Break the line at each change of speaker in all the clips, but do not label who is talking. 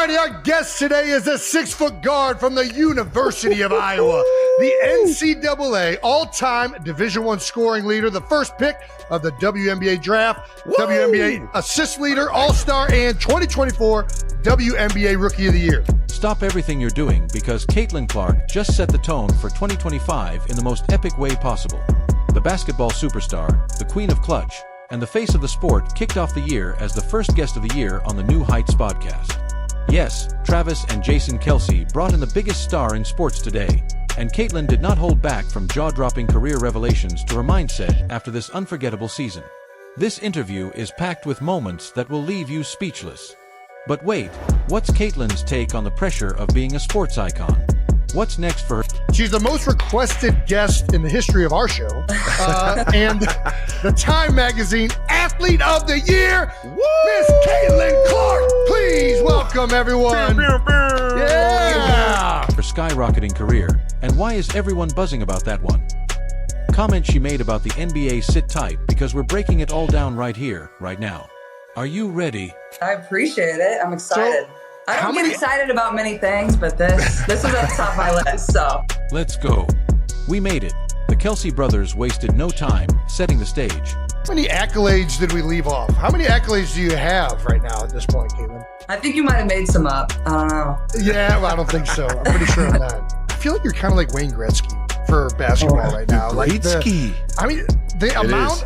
righty, our guest today is a 6-foot guard from the University of Iowa, the NCAA all-time Division I scoring leader, the first pick of the WNBA draft, WNBA assist leader, all-star, and 2024 WNBA Rookie of the Year.
Stop everything you're doing because Caitlin Clark just set the tone for 2025 in the most epic way possible. The basketball superstar, the queen of clutch, and the face of the sport kicked off the year as the first guest of the year on the New Heights podcast. Yes, Travis and Jason Kelce brought in the biggest star in sports today, and Caitlin did not hold back from jaw-dropping career revelations to her mindset after this unforgettable season. This interview is packed with moments that will leave you speechless. But wait, what's Caitlin's take on the pressure of being a sports icon? What's next for her?
She's the most requested guest in the history of our show, and the Time Magazine Athlete of the Year, Miss Caitlin Clark. Please welcome everyone. Yeah.
Her skyrocketing career, and why is everyone buzzing about that one? Comment she made about the NBA. Sit tight because we're breaking it all down right here, right now. Are you ready?
I appreciate it. I'm excited. I don't get excited about many things, but this was at the top of my list, so.
Let's go. We made it. The Kelce brothers wasted no time setting the stage.
How many accolades did we leave off? How many accolades do you have right now at this point, Caitlin?
I think you might have made some up. I don't know.
Yeah, well, I don't think so. I'm pretty sure I'm not. I feel like you're kind of like Wayne Gretzky for basketball right now.
Gretzky.
The amount.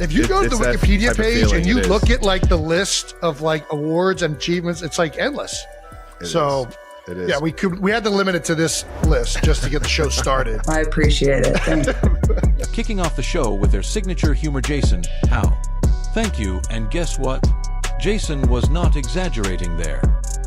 If you go to the Wikipedia page and you look at like the list of like awards and achievements, it's like endless.
It is.
Yeah, we had to limit it to this list just to get the show started.
I appreciate it. Thank you.
Kicking off the show with their signature humor, Jason, how? Thank you, and guess what? Jason was not exaggerating there.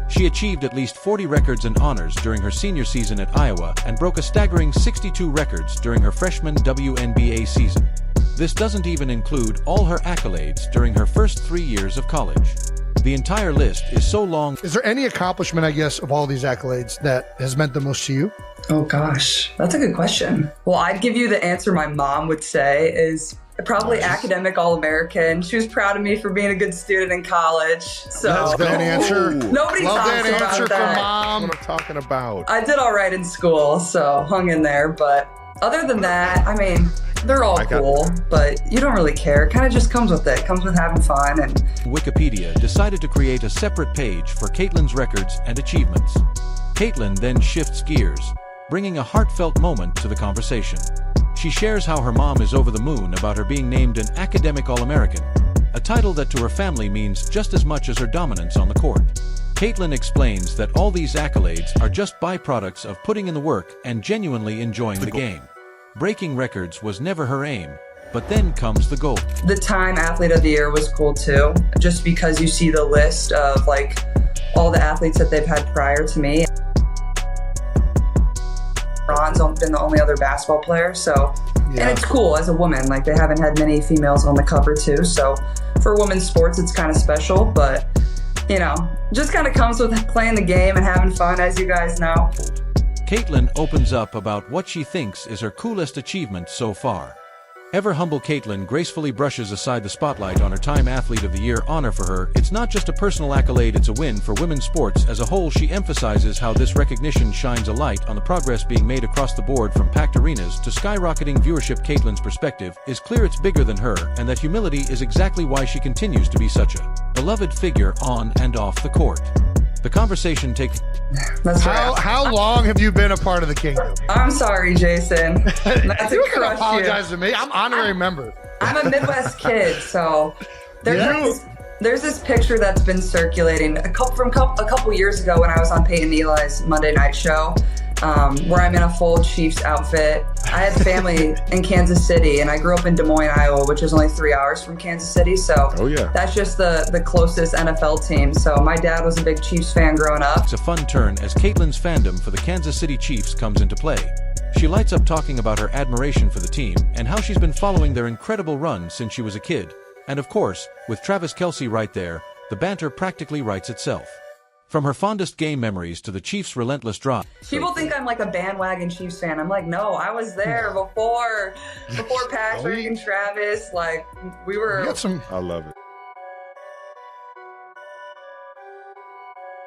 She achieved at least 40 records and honors during her senior season at Iowa and broke a staggering 62 records during her freshman WNBA season. This doesn't even include all her accolades during her first 3 years of college. The entire list is so long.
Is there any accomplishment, I guess, of all these accolades that has meant the most to you?
Oh gosh, that's a good question. Well, I'd give you the answer my mom would say is probably academic All-American. She was proud of me for being a good student in college. So
that's that answer.
Nobody
Love
talks
that
about
answer
that.
from mom.
What I'm talking about.
I did all right in school, so hung in there. But other than that, I mean, they're all cool, but you don't really care. It kind of just comes with it. Comes with having fun. And
Wikipedia decided to create a separate page for Caitlin's records and achievements. Caitlin then shifts gears, bringing a heartfelt moment to the conversation. She shares how her mom is over the moon about her being named an academic All-American, a title that to her family means just as much as her dominance on the court. Caitlin explains that all these accolades are just byproducts of putting in the work and genuinely enjoying the game. Breaking records was never her aim, but then comes the goal.
The Time Athlete of the Year was cool too, just because you see the list of like all the athletes that they've had prior to me. Ron's been the only other basketball player, so and it's cool as a woman. Like they haven't had many females on the cover too, so for women's sports it's kind of special, but you know, just kind of comes with playing the game and having fun, as you guys know.
Caitlin opens up about what she thinks is her coolest achievement so far. Ever humble Caitlin gracefully brushes aside the spotlight on her Time Athlete of the Year honor. For her, it's not just a personal accolade, it's a win for women's sports as a whole. She emphasizes how this recognition shines a light on the progress being made across the board, from packed arenas to skyrocketing viewership. Caitlин's perspective is clear, it's bigger than her, and that humility is exactly why she continues to be such a beloved figure on and off the court. The conversation takes...
How long have you been a part of the kingdom?
I'm sorry, Jason. Not to
You can
crush
apologize
you.
to me. I'm honorary member.
I'm a Midwest kid, so there's this picture that's been circulating a couple years ago when I was on Peyton Eli's Monday Night Show, where I'm in a full Chiefs outfit. I had family in Kansas City, and I grew up in Des Moines, Iowa, which is only 3 hours from Kansas City. So that's just the closest NFL team. So my dad was a big Chiefs fan growing up.
It's a fun turn as Caitlin's fandom for the Kansas City Chiefs comes into play. She lights up talking about her admiration for the team and how she's been following their incredible run since she was a kid. And of course, with Travis Kelce right there, the banter practically writes itself. From her fondest game memories to the Chiefs' relentless drive.
People think I'm like a bandwagon Chiefs fan. I'm like, no, I was there before Patrick and Travis. Like, we were.
I love it.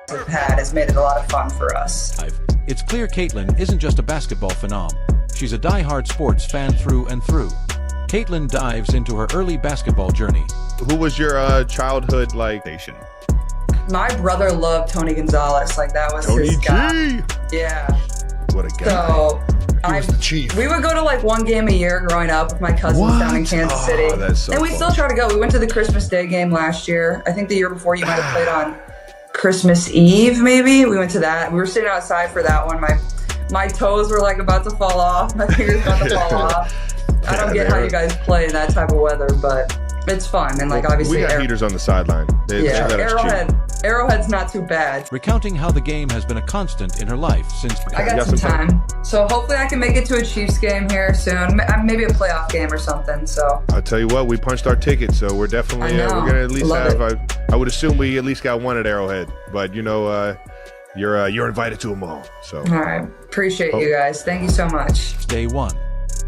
have had has made it a lot of fun for us.
It's clear Caitlin isn't just a basketball phenom. She's a die-hard sports fan through and through. Caitlin dives into her early basketball journey.
Who was your childhood station?
My brother loved Tony Gonzalez. Like, that was his guy. Yeah.
What a guy.
So
He was the chief.
we would go to like one game a year growing up with my cousins down in Kansas City.
That's so
and we
fun.
still try to go. We went to the Christmas Day game last year. I think the year before you might have played on Christmas Eve, maybe. We went to that. We were sitting outside for that one. My toes were like about to fall off. My fingers about to fall off. I don't get how you guys play in that type of weather, but it's fun. And like, obviously,
we got heaters on the sideline.
yeah, Arrowhead's not too bad.
Recounting how the game has been a constant in her life since...
I got some time. So hopefully I can make it to a Chiefs game here soon. Maybe a playoff game or something. So
I'll tell you what, we punched our ticket, so we're definitely we're gonna at least
Love
have. I would assume we at least got one at Arrowhead, but you're invited to them all. So
all right, appreciate you guys. Thank you so much.
Day one.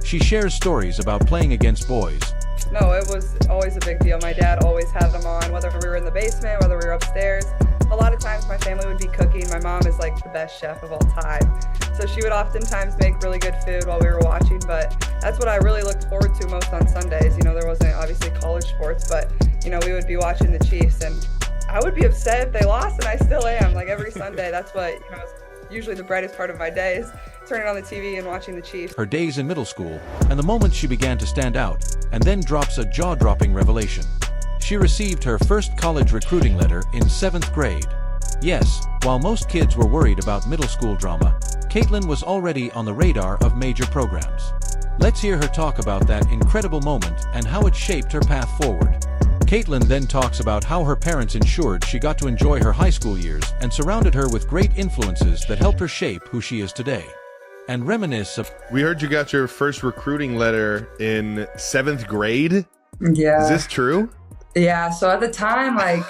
She shares stories about playing against boys.
No, it was always a big deal. My dad always had them on, whether we were in the basement, whether we were upstairs. A lot of times my family would be cooking. My mom is like the best chef of all time. So she would oftentimes make really good food while we were watching, but that's what I really looked forward to most on Sundays. You know, there wasn't obviously college sports, but you know, we would be watching the Chiefs and I would be upset if they lost, and I still am. Like every Sunday, that's what, you know, is usually the brightest part of my day is turning on the TV and watching the Chiefs.
Her days in middle school, and the moment she began to stand out, and then drops a jaw-dropping revelation. She received her first college recruiting letter in 7th grade. Yes, while most kids were worried about middle school drama, Caitlin was already on the radar of major programs. Let's hear her talk about that incredible moment and how it shaped her path forward. Caitlin then talks about how her parents ensured she got to enjoy her high school years and surrounded her with great influences that helped her shape who she is today. And reminisce of...
We heard you got your first recruiting letter in 7th grade.
Yeah.
Is this true?
Yeah. So at the time, like...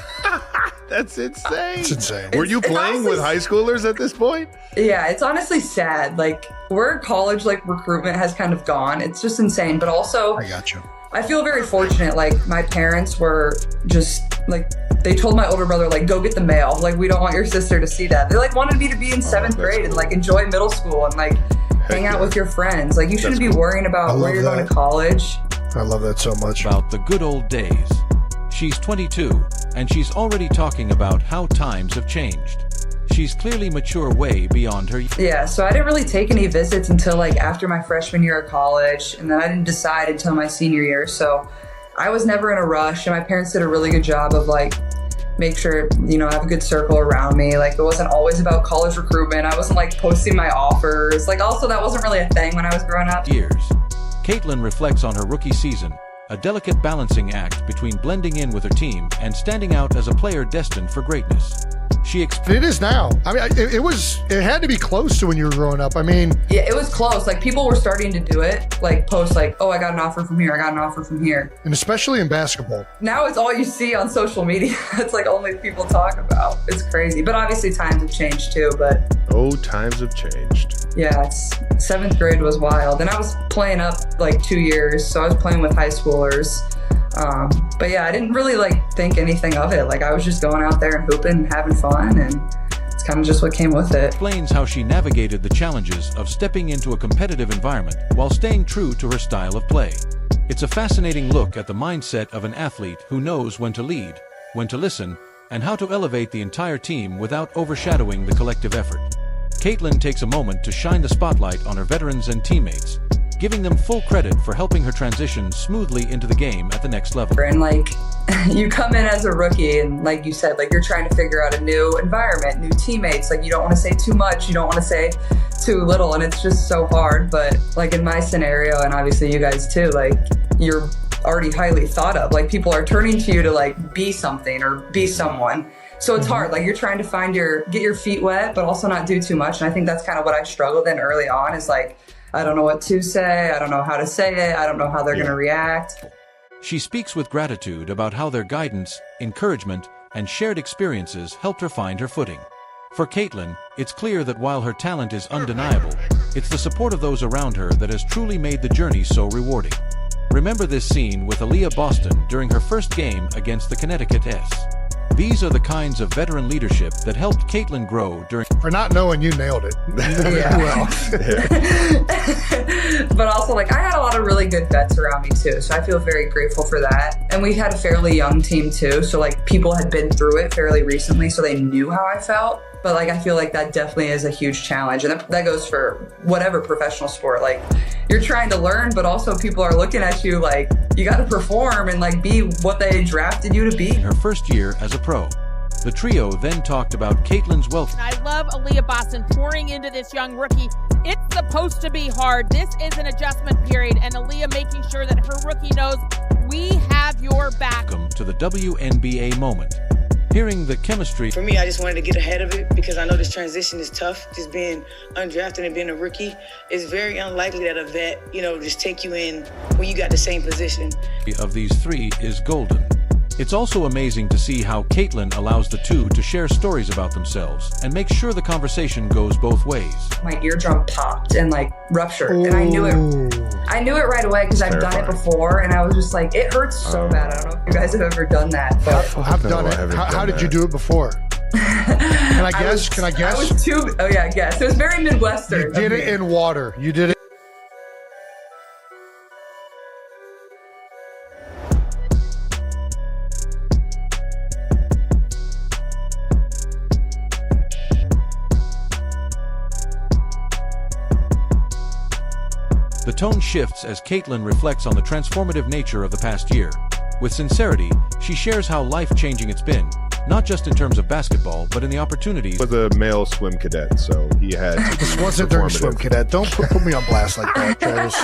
That's insane.
It's insane.
Were you playing with high schoolers at this point?
Yeah, it's honestly sad. Like, where college recruitment has kind of gone, it's just insane. But also,
I got you.
I feel very fortunate. Like, my parents were just like, they told my older brother, like, go get the mail. Like, we don't want your sister to see that. They like wanted me to be in 7th grade and like enjoy middle school and like hang out with your friends. Like, you shouldn't be worrying about where you're going to college.
I love that so much.
About the good old days. She's 22, and she's already talking about how times have changed. She's clearly mature way beyond her...
Yeah, so I didn't really take any visits until like after my freshman year of college, and then I didn't decide until my senior year. So I was never in a rush, and my parents did a really good job of like make sure, you know, I have a good circle around me. Like, it wasn't always about college recruitment. I wasn't like posting my offers. Like, also that wasn't really a thing when I was growing up.
Years. Caitlin reflects on her rookie season, a delicate balancing act between blending in with her team and standing out as a player destined for greatness.
It is now. I mean, it had to be close to when you were growing up. I mean,
yeah, it was close. Like, people were starting to do it, like post like, oh, I got an offer from here. I got an offer from here.
and especially in basketball.
Now it's all you see on social media. It's like only people talk about. It's crazy. But obviously times have changed too. But
Oh, times have changed.
yeah, it's 7th grade was wild. And I was playing up like 2 years. So I was playing with high schoolers. But yeah, I didn't really like think anything of it. Like, I was just going out there and hooping and having fun, and it's kind of just what came with it.
Explains how she navigated the challenges of stepping into a competitive environment while staying true to her style of play. It's a fascinating look at the mindset of an athlete who knows when to lead, when to listen, and how to elevate the entire team without overshadowing the collective effort. Caitlin takes a moment to shine the spotlight on her veterans and teammates, giving them full credit for helping her transition smoothly into the game at the next level.
And like, you come in as a rookie, and like you said, like, you're trying to figure out a new environment, new teammates. Like, you don't want to say too much, you don't want to say too little, and it's just so hard. But like in my scenario, and obviously you guys too, like, you're already highly thought of. Like, people are turning to you to like be something or be someone. So it's hard. Like, you're trying to get your feet wet, but also not do too much. And I think that's kind of what I struggled in early on, is like, I don't know what to say. I don't know how to say it. I don't know how they're going to react.
She speaks with gratitude about how their guidance, encouragement, and shared experiences helped her find her footing. For Caitlin, it's clear that while her talent is undeniable, it's the support of those around her that has truly made the journey so rewarding. Remember this scene with Aaliyah Boston during her first game against the Connecticut S. These are the kinds of veteran leadership that helped Caitlin grow during.
For not knowing, you nailed it.
But also, like, I had a lot of really good vets around me too, so I feel very grateful for that. And we had a fairly young team too, so like people had been through it fairly recently, so they knew how I felt. But like, I feel like that definitely is a huge challenge, and that goes for whatever professional sport. Like, you're trying to learn, but also people are looking at you like you got to perform and like be what they drafted you to be.
Her first year as a pro. The trio then talked about Caitlin's welcome.
I love Aaliyah Boston pouring into this young rookie. It's supposed to be hard. This is an adjustment period, and Aaliyah making sure that her rookie knows we have your back.
Welcome to the WNBA moment. Hearing the chemistry.
For me, I just wanted to get ahead of it because I know this transition is tough. Just being undrafted and being a rookie, it's very unlikely that a vet, just take you in when you got the same position.
Of these three is golden. It's also amazing to see how Caitlin allows the two to share stories about themselves and make sure the conversation goes both ways.
My eardrum popped and like ruptured, and I knew it right away because I've done it before, and I was just like, it hurts so bad. I don't know if you guys have ever done that, but
I've done it. How did you do it before? Can I guess?
I was guess. It was very Midwestern.
You did it in water. You did it.
The tone shifts as Caitlin reflects on the transformative nature of the past year. With sincerity, she shares how life-changing it's been, not just in terms of basketball, but in the opportunities.
He was a male swim cadet, so he had.
This wasn't during swim cadet. Don't put me on blast like that, Travis.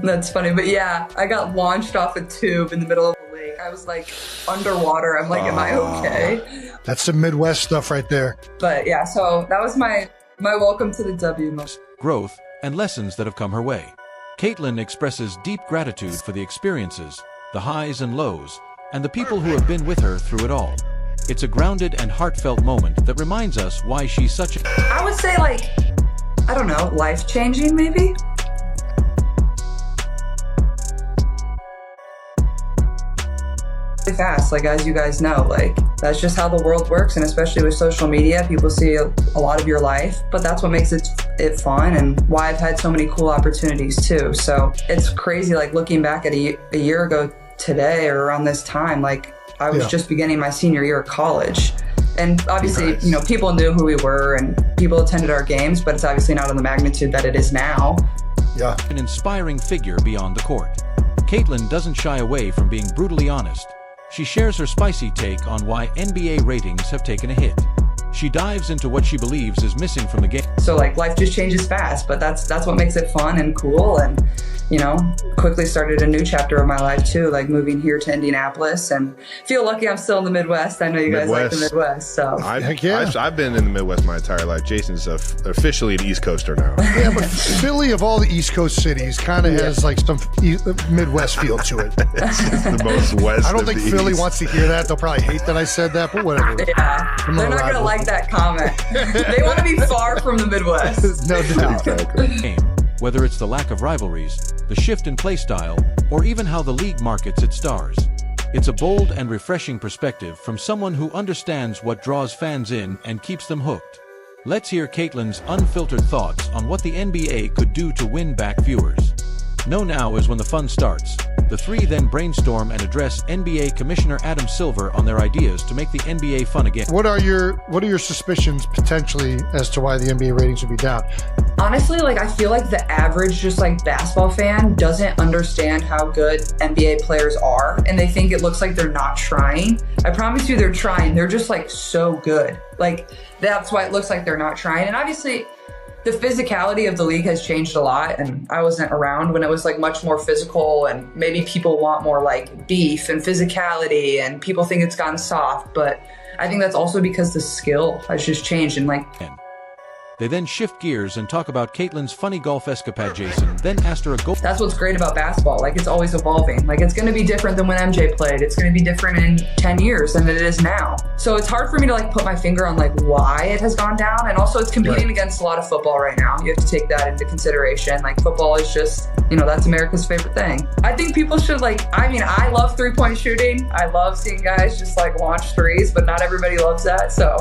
That's funny, but yeah, I got launched off a tube in the middle of a lake. I was like underwater. I'm like, am I okay?
That's some Midwest stuff right there.
But yeah, so that was my welcome to the W moment.
Growth and lessons that have come her way. Caitlin expresses deep gratitude for the experiences, the highs and lows, and the people who have been with her through it all. It's a grounded and heartfelt moment that reminds us why she's such a...
I would say, like, I don't know, life-changing maybe? Fast, like, as you guys know, like, that's just how the world works, and especially with social media, people see a lot of your life, but that's what makes it fun and why I've had so many cool opportunities too. So it's crazy, like, looking back at a year ago today or around this time, like, I was just beginning my senior year of college, and obviously people knew who we were and people attended our games, but it's obviously not on the magnitude that it is now.
An inspiring figure beyond the court. Caitlin doesn't shy away from being brutally honest. She shares her spicy take on why NBA ratings have taken a hit. She dives into what she believes is missing from the game.
So like, life just changes fast, but that's what makes it fun and cool, and quickly started a new chapter of my life too, like moving here to Indianapolis, and feel lucky I'm still in the Midwest. I know you guys like the Midwest, so.
I've been in the Midwest my entire life. Jason's officially an East Coaster now.
Yeah, but Philly, of all the East Coast cities, kind of has like some Midwest feel to it.
It's the most west.
I don't think Philly wants to hear that. They'll probably hate that I said that, but whatever.
Yeah, they're not gonna like that comment. They want to be far from the Midwest.
No doubt.
Exactly.
Whether it's the lack of rivalries, the shift in play style, or even how the league markets its stars. It's a bold and refreshing perspective from someone who understands what draws fans in and keeps them hooked. Let's hear Caitlin's unfiltered thoughts on what the NBA could do to win back viewers. Know now is when the fun starts. The three then brainstorm and address NBA Commissioner Adam Silver on their ideas to make the NBA fun again.
What are your suspicions potentially as to why the NBA ratings would be down?
Honestly, like, I feel like the average just like basketball fan doesn't understand how good NBA players are, and they think it looks like they're not trying. I promise you they're trying. They're just like so good. Like, that's why it looks like they're not trying. And obviously the physicality of the league has changed a lot, and I wasn't around when it was like much more physical, and maybe people want more like beef and physicality, and people think it's gotten soft, but I think that's also because the skill has just changed, and like...
They then shift gears and talk about Caitlin's funny golf escapade. Jason then asked her a golf.
That's what's great about basketball. Like, it's always evolving. Like, it's going to be different than when MJ played. It's going to be different in 10 years than it is now. So it's hard for me to like put my finger on like why it has gone down. And also it's competing against a lot of football right now. You have to take that into consideration. Like, football is just, you know, that's America's favorite thing. I think people should like, I mean, I love 3-point shooting. I love seeing guys just like launch threes, but not everybody loves that. So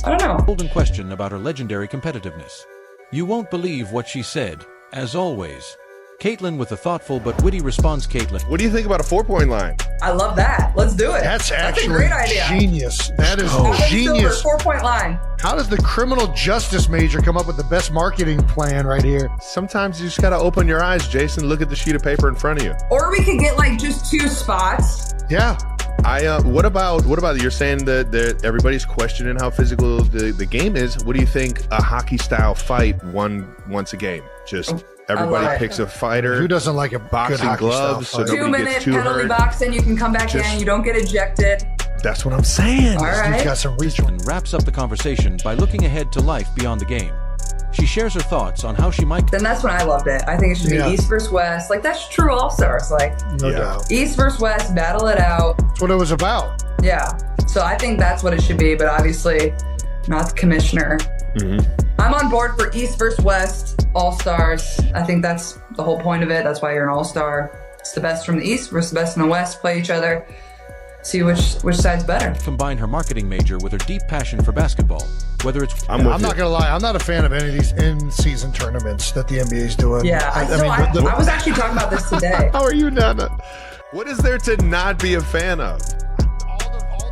I don't know.
Golden question about her legendary competitiveness. You won't believe what she said, as always. Caitlin with a thoughtful but witty response. Caitlin.
What do you think about a 4-point line?
I love that. Let's do it.
That's actually
a great idea.
genius. That is genius.
4-point line.
How does the criminal justice major come up with the best marketing plan right here?
Sometimes you just got to open your eyes, Jason. Look at the sheet of paper in front of you.
Or we could get like just 2 spots.
Yeah.
What about you're saying that everybody's questioning how physical the game is. What do you think a hockey style fight once a game? Just everybody picks a fighter.
Who doesn't like a
boxing
good
gloves so nobody
2-minute
gets too
penalty
hurt.
box, and you can come back in. You don't get ejected.
That's what I'm saying.
All right.
He's got some reach.
And wraps up the conversation by looking ahead to life beyond the game. She shares her thoughts on how she might.
Then that's when I loved it. I think it should be East versus West. Like, that's true All-Stars. Like,
No doubt.
East versus West, battle it out.
That's what it was about.
Yeah. So I think that's what it should be, but obviously not the commissioner. I'm on board for East versus West, All-Stars. I think that's the whole point of it. That's why you're an All-Star. It's the best from the East versus the best from the West. Play each other. See which side's better.
Combine her marketing major with her deep passion for basketball. Whether it's
I'm not going to lie. I'm not a fan of any of these in-season tournaments that the NBA is doing.
Yeah. I was actually talking about this today.
How are you not? What is there to not be a fan of?
All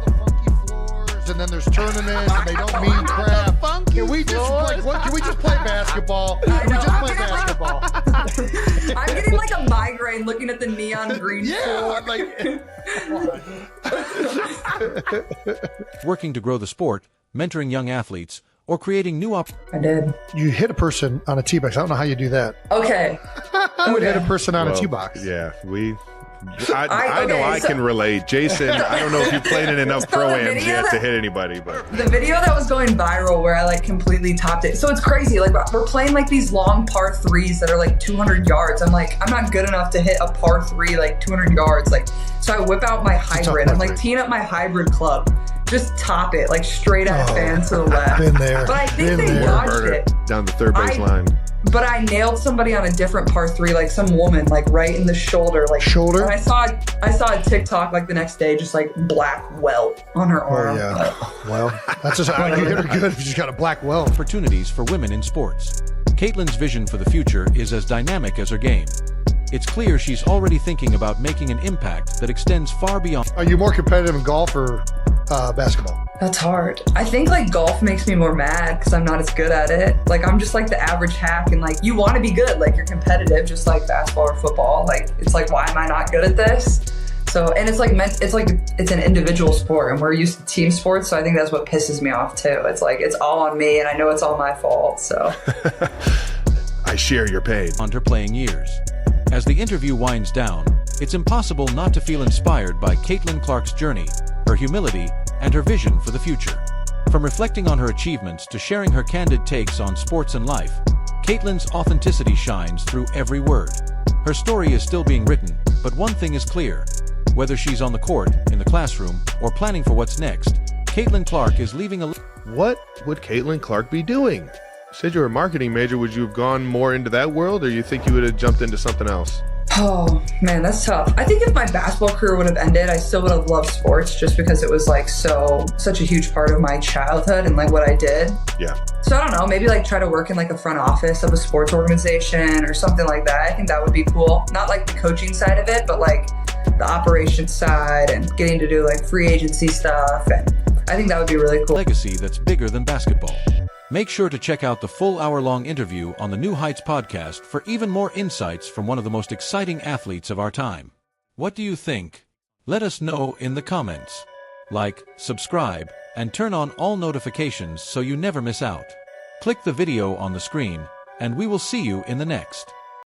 the funky floors, and then there's tournaments, and they don't mean crap. Can we just play basketball? Can we just play basketball?
I'm getting like a migraine looking at the neon green floor.
working to grow the sport, mentoring young athletes, or creating new
I did.
You hit a person on a tee box. I don't know how you do that.
Okay.
I would hit a person on a tee box.
Yeah, I know I can relate. Jason, I don't know if you've played in enough pro-ams yet to hit anybody, but
the video that was going viral where I like completely topped it. So it's crazy. Like, we're playing like these long par 3s that are like 200 yards. I'm like, I'm not good enough to hit a par 3 like 200 yards. Like, so I whip out my hybrid. I'm like teeing up my hybrid club. Just top it, like straight at fan to the left.
Been there.
But I think they dodged it.
Down the third base line.
But I nailed somebody on a different par 3, like some woman, like right in the shoulder. Like
shoulder?
And I saw a TikTok like the next day, just like black welt on her arm.
Oh, yeah. Well, that's just how you hit her good if she's got a black welt.
opportunities for women in sports. Caitlin's vision for the future is as dynamic as her game. It's clear she's already thinking about making an impact that extends far beyond.
Are you more competitive in golf or basketball?
That's hard. I think like golf makes me more mad because I'm not as good at it. Like, I'm just like the average hack, and like you want to be good, like you're competitive, just like basketball or football. Like, it's like, why am I not good at this? So, and it's an individual sport, and we're used to team sports. So I think that's what pisses me off too. It's like, it's all on me, and I know it's all my fault. So
I share your pain.
On her playing years. As the interview winds down, it's impossible not to feel inspired by Caitlin Clark's journey, her humility, and her vision for the future. From reflecting on her achievements to sharing her candid takes on sports and life, Caitlin's authenticity shines through every word. Her story is still being written, but one thing is clear. Whether she's on the court, in the classroom, or planning for what's next, Caitlin Clark is leaving a...
What would Caitlin Clark be doing? You said you were a marketing major. Would you have gone more into that world, or you think you would have jumped into something else?
Oh man, that's tough. I think if my basketball career would have ended, I still would have loved sports just because it was like such a huge part of my childhood and like what I did.
Yeah.
So I don't know, maybe like try to work in like a front office of a sports organization or something like that. I think that would be cool. Not like the coaching side of it, but like the operations side and getting to do like free agency stuff. And I think that would be really cool.
Legacy that's bigger than basketball. Make sure to check out the full hour-long interview on the New Heights podcast for even more insights from one of the most exciting athletes of our time. What do you think? Let us know in the comments. Like, subscribe, and turn on all notifications so you never miss out. Click the video on the screen, and we will see you in the next.